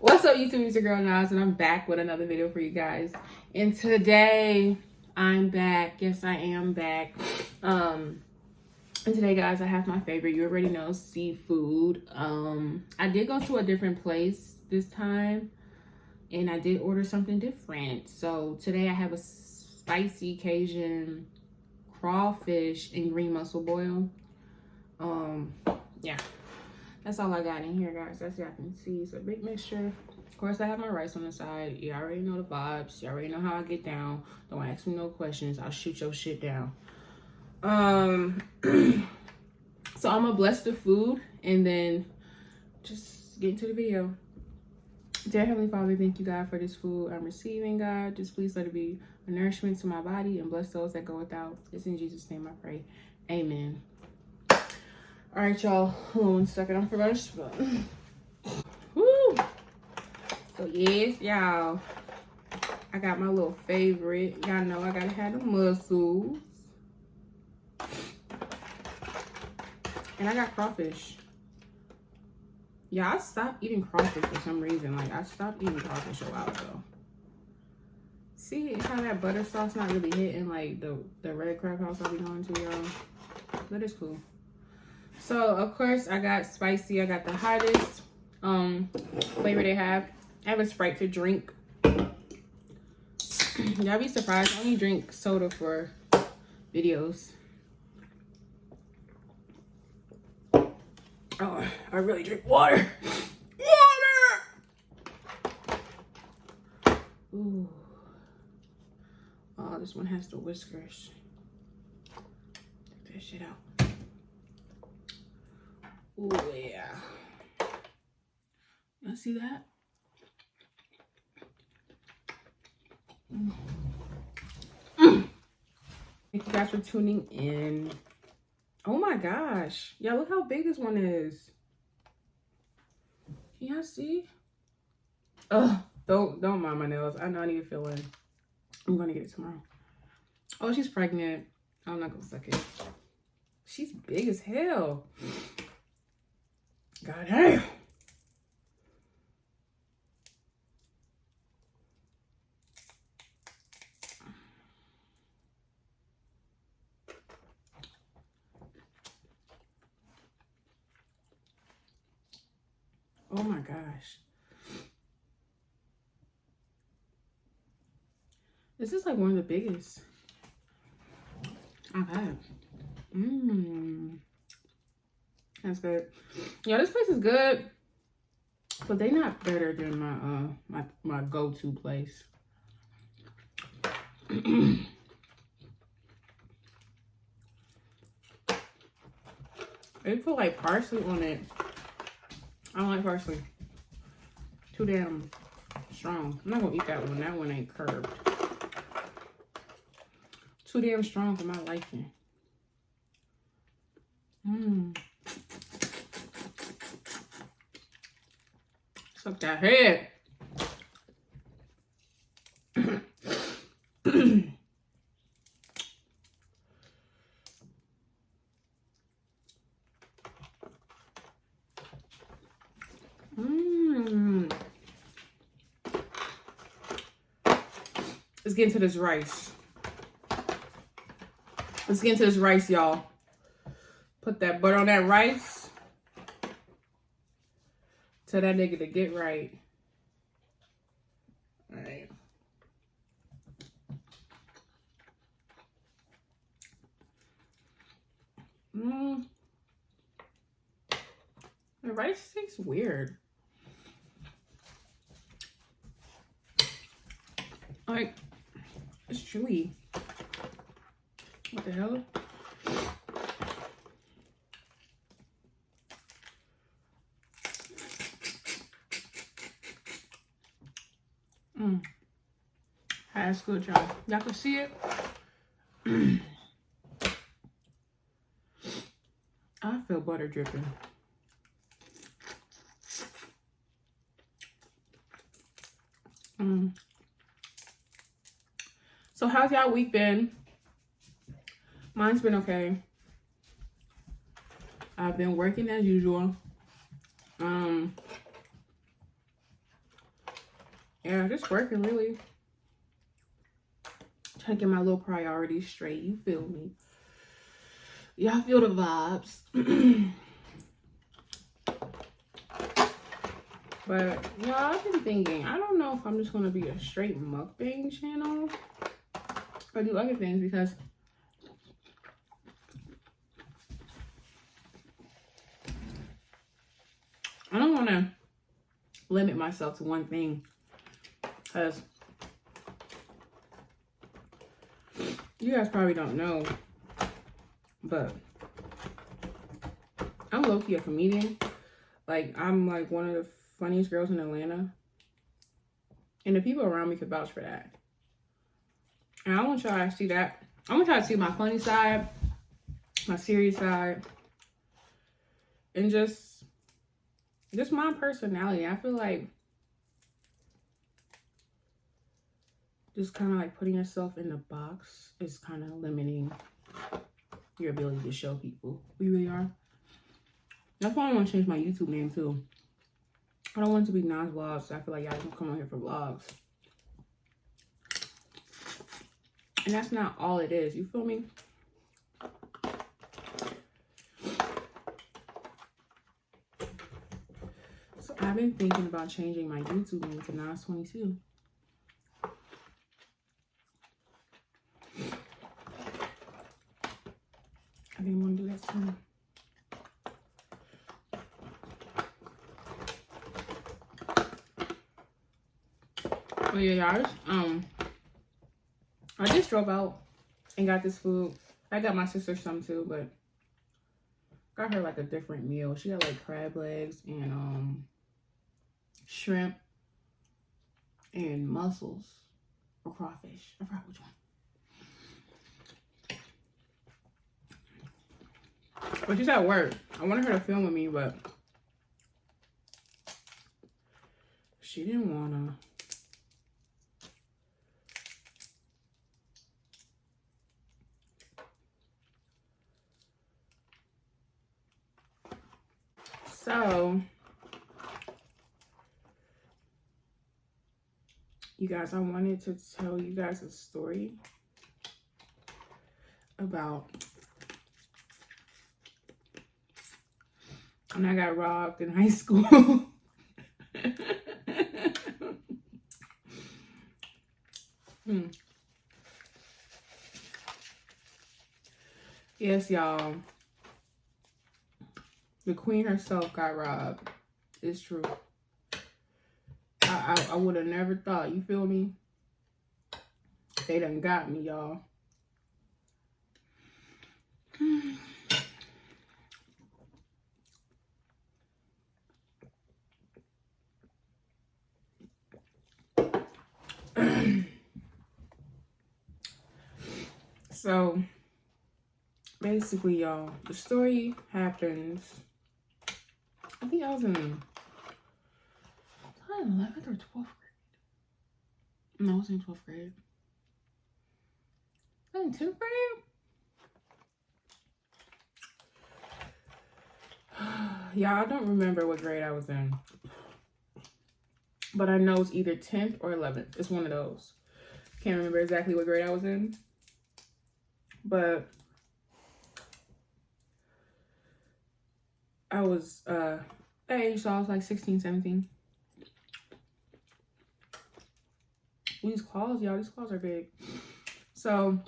What's up, YouTube? It's your girl Nas, and I'm back with another video for you guys. And today, I'm back. Yes, I am back. And today, guys, I have my favorite. You already know, seafood. I did go to a different place this time, and I did order something different. So today, I have a spicy Cajun crawfish and green mussel boil. Yeah. That's all I got in here, guys. As y'all can see, it's a big mixture. Of course, I have my rice on the side. You already know the vibes. You already know how I get down. Don't ask me no questions. I'll shoot your shit down. So I'm gonna bless the food and then just get into the video. Dear Heavenly Father, thank you, God, for this food I'm receiving, God. Just please let it be a nourishment to my body and bless those that go without. It's in Jesus' name I pray. Amen. All right, y'all. Hold on 1 second. I'm forgetting to spoon. Woo! So yes, y'all. I got my little favorite. Y'all know I gotta have the mussels. And I got crawfish. Yeah, I stopped eating crawfish for some reason. Like, I stopped eating crawfish a while ago. See how that butter sauce not really hitting like the red crab house I'll be going to, y'all. But it's cool. So, of course, I got spicy. I got the hottest flavor they have. I have a Sprite to drink. Y'all be surprised. I only drink soda for videos. Oh, I really drink water. Water! Ooh. Oh, this one has the whiskers. Take that shit out. Oh yeah. Y'all see that? Thank you guys for tuning in. Oh my gosh. Yeah, look how big this one is. Can y'all see? Oh, don't mind my nails. I know I need to fill in. I'm gonna get it tomorrow. Oh, she's pregnant. I'm not gonna suck it. She's big as hell. God damn. Oh my gosh. This is like one of the biggest I've had. That's good. Yeah, this place is good. But they not better than my go-to place. They put like parsley on it. I don't like parsley. Too damn strong. I'm not gonna eat that one. That one ain't curved. Too damn strong for my liking. Suck that head. Let's get into this rice. Let's get into this rice, y'all. Put that butter on that rice. Tell that nigga to get right. All right. The rice tastes weird. Like, it's chewy. What the hell? That's good, y'all. Y'all can see it. I feel butter dripping. So how's y'all week been? Mine's been okay. I've been working as usual. Yeah, just working really. Trying to get my little priorities straight. You feel me? Y'all feel the vibes. But y'all, I've been thinking, I don't know if I'm just gonna be a straight mukbang channel or do other things, because I don't want to limit myself to one thing, because you guys probably don't know, but I'm low-key a comedian. Like, I'm like one of the funniest girls in Atlanta, and the people around me could vouch for that. And I want y'all to see that. I want y'all to see my funny side, my serious side, and just my personality. I feel like just kind of like putting yourself in the box is kind of limiting your ability to show people who you really are. That's why I want to change my YouTube name too. I don't want it to be Nas Vlogs, so I feel like y'all can come on here for vlogs. And that's not all it is, you feel me? So I've been thinking about changing my YouTube name to Nas22. I didn't want to do that soon. Oh yeah, y'all. I just drove out and got this food. I got my sister some too, but got her like a different meal. She got like crab legs and shrimp and mussels or crawfish. I forgot which one. But she's at work. I wanted her to film with me, but she didn't wanna. So, you guys, I wanted to tell you guys a story about when I got robbed in high school. Yes, y'all. The queen herself got robbed. It's true. I would have never thought. You feel me? They done got me, y'all. So, basically, y'all, the story happens. I think I was in 11th or 12th grade. No, I was in 12th grade. I was in 10th grade? Yeah, I don't remember what grade I was in. But I know it's either 10th or 11th. It's one of those. Can't remember exactly what grade I was in. But I was that age, so I was like 16, 17. These claws, y'all, these claws are big. So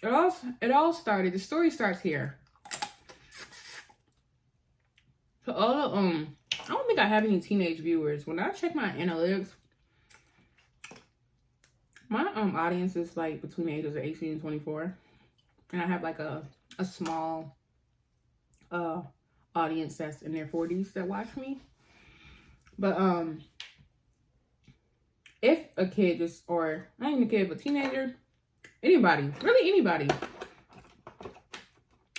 it all started. The story starts here. So I don't think I have any teenage viewers. When I check my analytics, my audience is like between the ages of 18 and 24, and I have like a small audience that's in their 40s that watch me. But if a kid just, or not even a kid, but teenager, anybody, really anybody,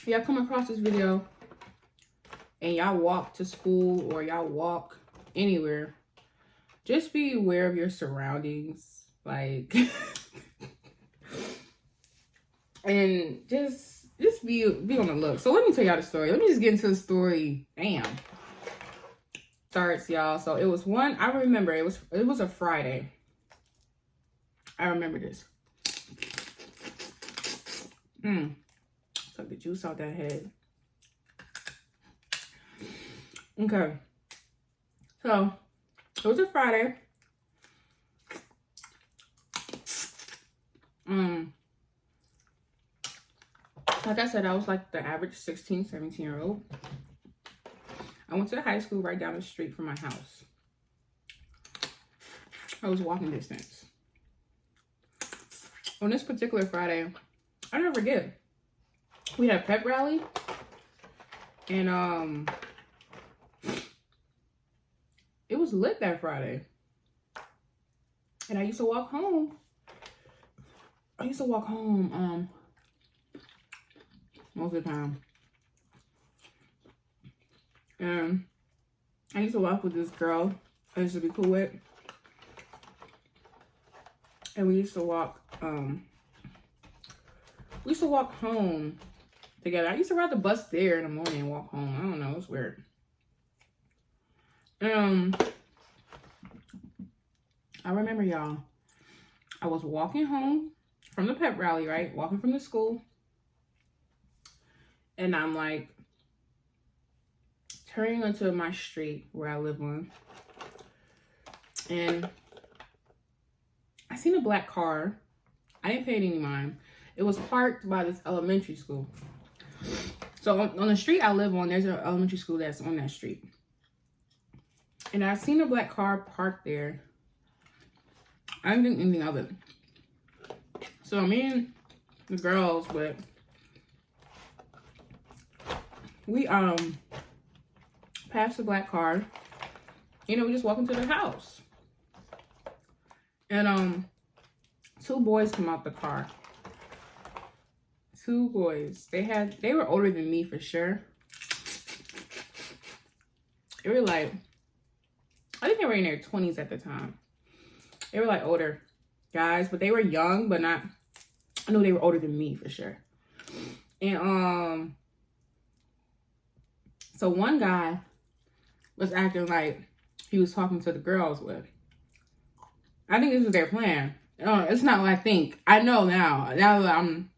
y'all come across this video and y'all walk to school or y'all walk anywhere, just be aware of your surroundings, like, and just be on the look. So let me tell y'all the story. Let me just get into the story. Bam. starts, y'all. So it was one, I remember it was a Friday. I remember this. Took the juice out that head. Okay. So it was a Friday. Like I said, I was like the average 16, 17-year-old. I went to the high school right down the street from my house. I was walking distance. On this particular Friday, I never forget. We had a pep rally. And it was lit that Friday. And I used to walk home. Most of the time. And I used to walk with this girl I used to be cool with. And we used to walk home together. I used to ride the bus there in the morning and walk home. I don't know, it's weird. I remember, y'all, I was walking home from the pep rally, right? Walking from the school. And I'm like turning onto my street where I live on. And I seen a black car. I didn't pay any mind. It was parked by this elementary school. So on the street I live on, there's an elementary school that's on that street. And I seen a black car parked there. I didn't think anything of it. So me and the girls, but we passed the black car. You know, we just walk into the house. And two boys come out the car. Two boys. They were older than me for sure. They were like, I think they were in their 20s at the time. They were like older guys, but they were young, but not, I knew they were older than me for sure. And so one guy was acting like he was talking to the girls with. I think this was their plan. It's not what I think. I know now. Now that I'm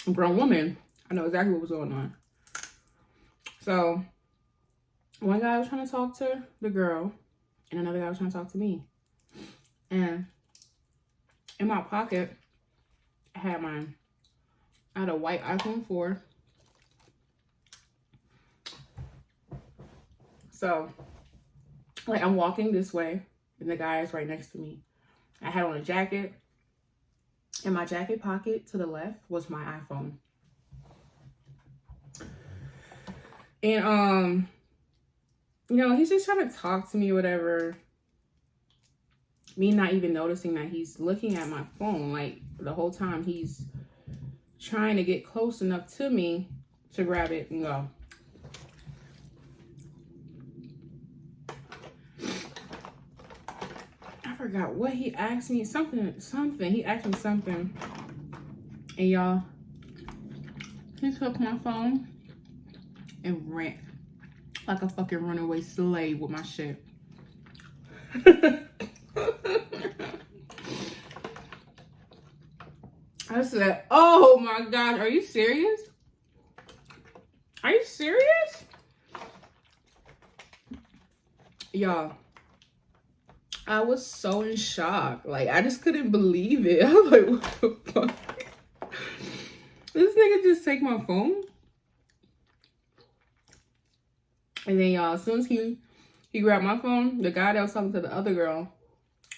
a grown woman, I know exactly what was going on. So one guy was trying to talk to the girl, and another guy was trying to talk to me. And in my pocket, I had a white iPhone 4. So, like, I'm walking this way, and the guy is right next to me. I had on a jacket. In my jacket pocket to the left was my iPhone. And, you know, he's just trying to talk to me or whatever. Me not even noticing that he's looking at my phone. Like, the whole time he's trying to get close enough to me to grab it and go. I forgot what he asked me. Something. He asked me something. And y'all, he took my phone and ran like a fucking runaway slave with my shit. I said, oh my God, are you serious? Are you serious? Y'all, I was so in shock. Like, I just couldn't believe it. I was like, what the fuck? This nigga just take my phone? And then, y'all, as soon as he grabbed my phone, the guy that was talking to the other girl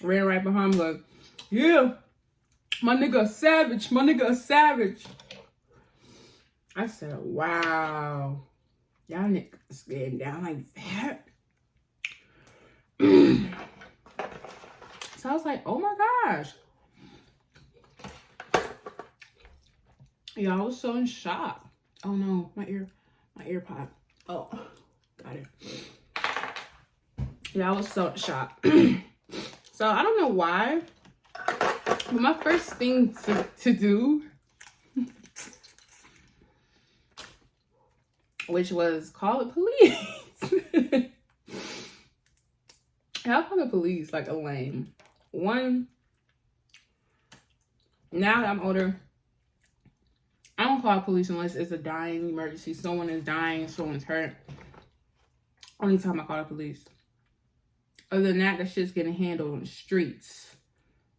ran right behind me like, yeah, my nigga a savage. My nigga a savage. I said, wow. Y'all niggas getting down like that? So I was like, oh my gosh. Yeah, I was so in shock. Oh no, my ear pod. Oh, got it. Yeah, I was so in shock. So I don't know why, but my first thing to do, which was call the police. I call the police like a lame. One, now that I'm older, I don't call police unless it's a dying emergency. Someone is dying, someone's hurt. Only time I call the police. Other than that, that shit's getting handled on the streets.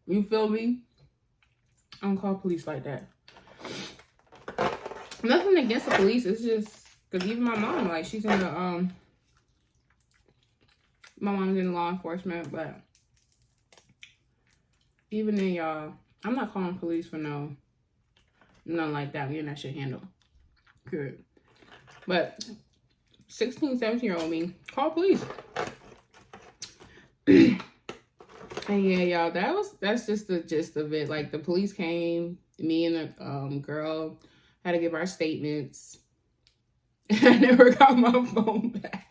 You feel me? I don't call police like that. Nothing against the police. It's just because even my mom, like, she's in the my mom's in law enforcement, but even then, y'all, I'm not calling police for nothing like that. I'm getting that shit handled. Good. But 16, 17-year-old me, call police. And yeah, y'all, that's just the gist of it. Like, the police came, me and the girl had to give our statements. I never got my phone back.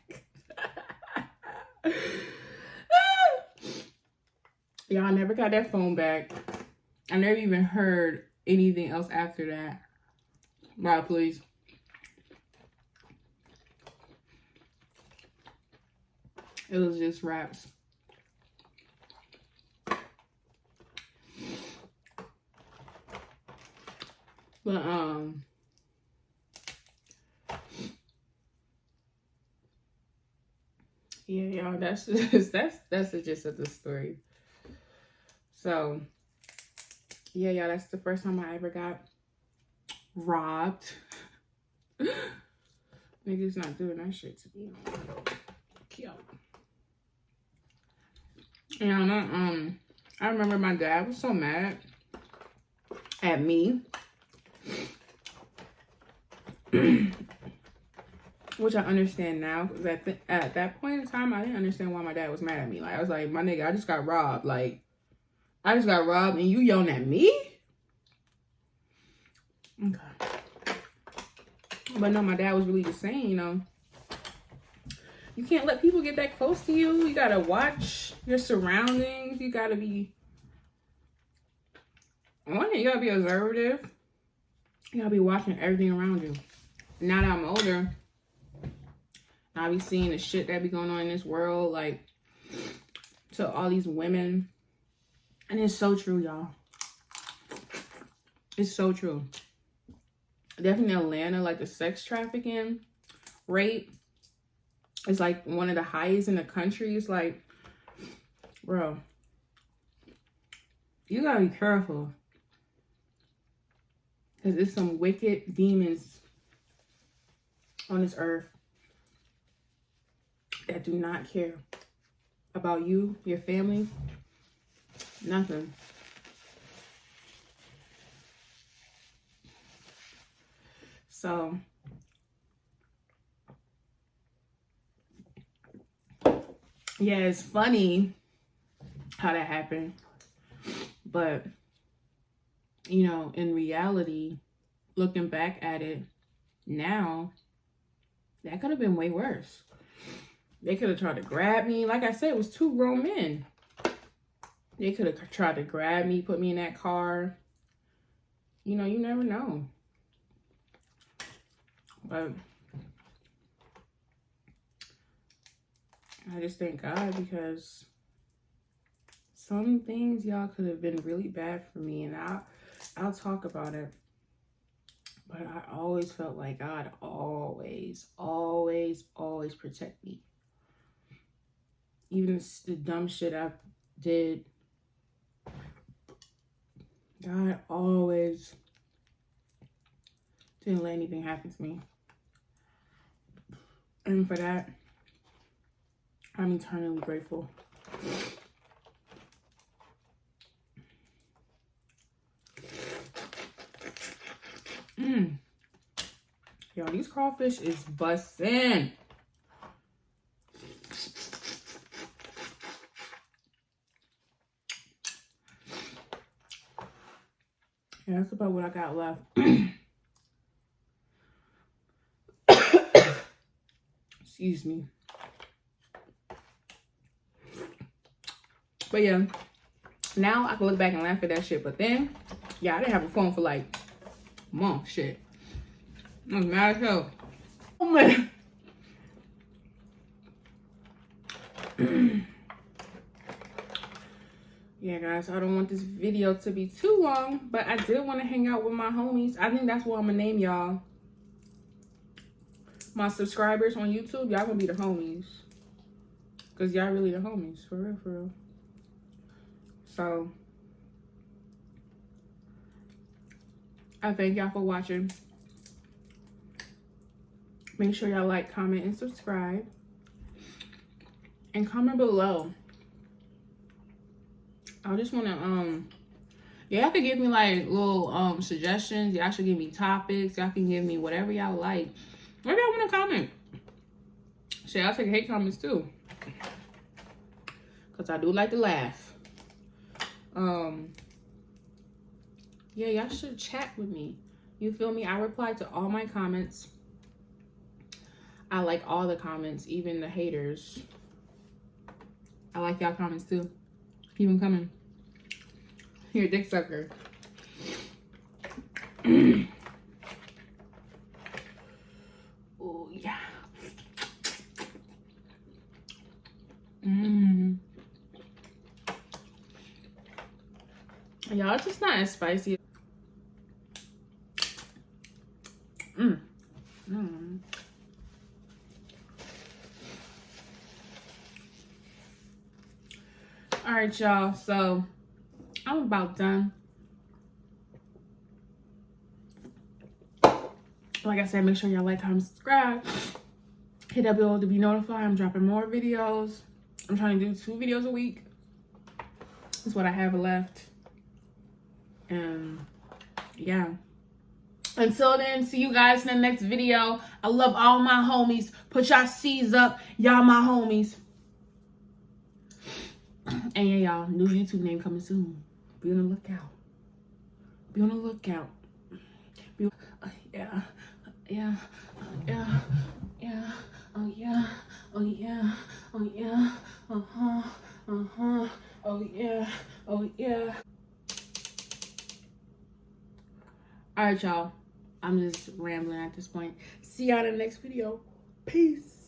Y'all, I never got that phone back. I never even heard anything else after that by the police. It was just raps. But yeah, y'all, that's the gist of the story. So yeah, y'all, that's the first time I ever got robbed. Niggas not doing that shit to me. Cute. And I remember my dad was so mad at me. Which I understand now, because at that point in time, I didn't understand why my dad was mad at me. Like, I was like, my nigga, I just got robbed. Like, I just got robbed and you yelling at me? Okay. But no, my dad was really just saying, you know, you can't let people get that close to you. You gotta watch your surroundings. You gotta be, one, you gotta be observative. You gotta be watching everything around you. Now that I'm older, I be seeing the shit that be going on in this world, like, to all these women. And it's so true, y'all. It's so true. Definitely Atlanta, like, the sex trafficking rate is like one of the highest in the country. It's like, bro, you gotta be careful. Because there's some wicked demons on this earth that do not care about you, your family, nothing. So, yeah, it's funny how that happened. But, you know, in reality, looking back at it now, that could have been way worse. They could have tried to grab me. Like I said, it was two grown men. They could have tried to grab me, put me in that car. You know, you never know. But I just thank God, because some things, y'all, could have been really bad for me. And I'll talk about it. But I always felt like God always protect me. Even the dumb shit I did, God always didn't let anything happen to me. And for that, I'm eternally grateful. Yo, these crawfish is bussin'. Yeah, that's about what I got left. Excuse me. But yeah, now I can look back and laugh at that shit. But then, yeah, I didn't have a phone for like months. Shit. I was mad as hell. Oh man. Yeah, guys, I don't want this video to be too long, but I did want to hang out with my homies. I think that's what I'm gonna name y'all. My subscribers on YouTube, y'all gonna be the homies. Because y'all really the homies, for real, for real. So, I thank y'all for watching. Make sure y'all like, comment, and subscribe. And comment below. I just want to, y'all can give me like little suggestions. Y'all should give me topics. Y'all can give me whatever y'all like. Maybe y'all want to comment. Shit, I'll take hate comments too. Because I do like to laugh. Yeah, y'all should chat with me. You feel me? I reply to all my comments. I like all the comments, even the haters. I like y'all comments too. Keep them coming. You're a dick sucker. Oh, yeah. Y'all, it's just not as spicy. All right, y'all. So I'm about done. Like I said, make sure y'all like, comment, subscribe. Hit that bell to be notified. I'm dropping more videos. I'm trying to do 2 videos a week. That's what I have left. And yeah. Until then, see you guys in the next video. I love all my homies. Put y'all C's up. Y'all my homies. And yeah, y'all, new YouTube name coming soon. Be on the lookout. Be on the lookout. Yeah. Yeah. Yeah. Yeah. Oh yeah. Oh yeah. Oh yeah. Uh-huh. Uh-huh. Oh yeah. Oh yeah. Alright, y'all. I'm just rambling at this point. See y'all in the next video. Peace.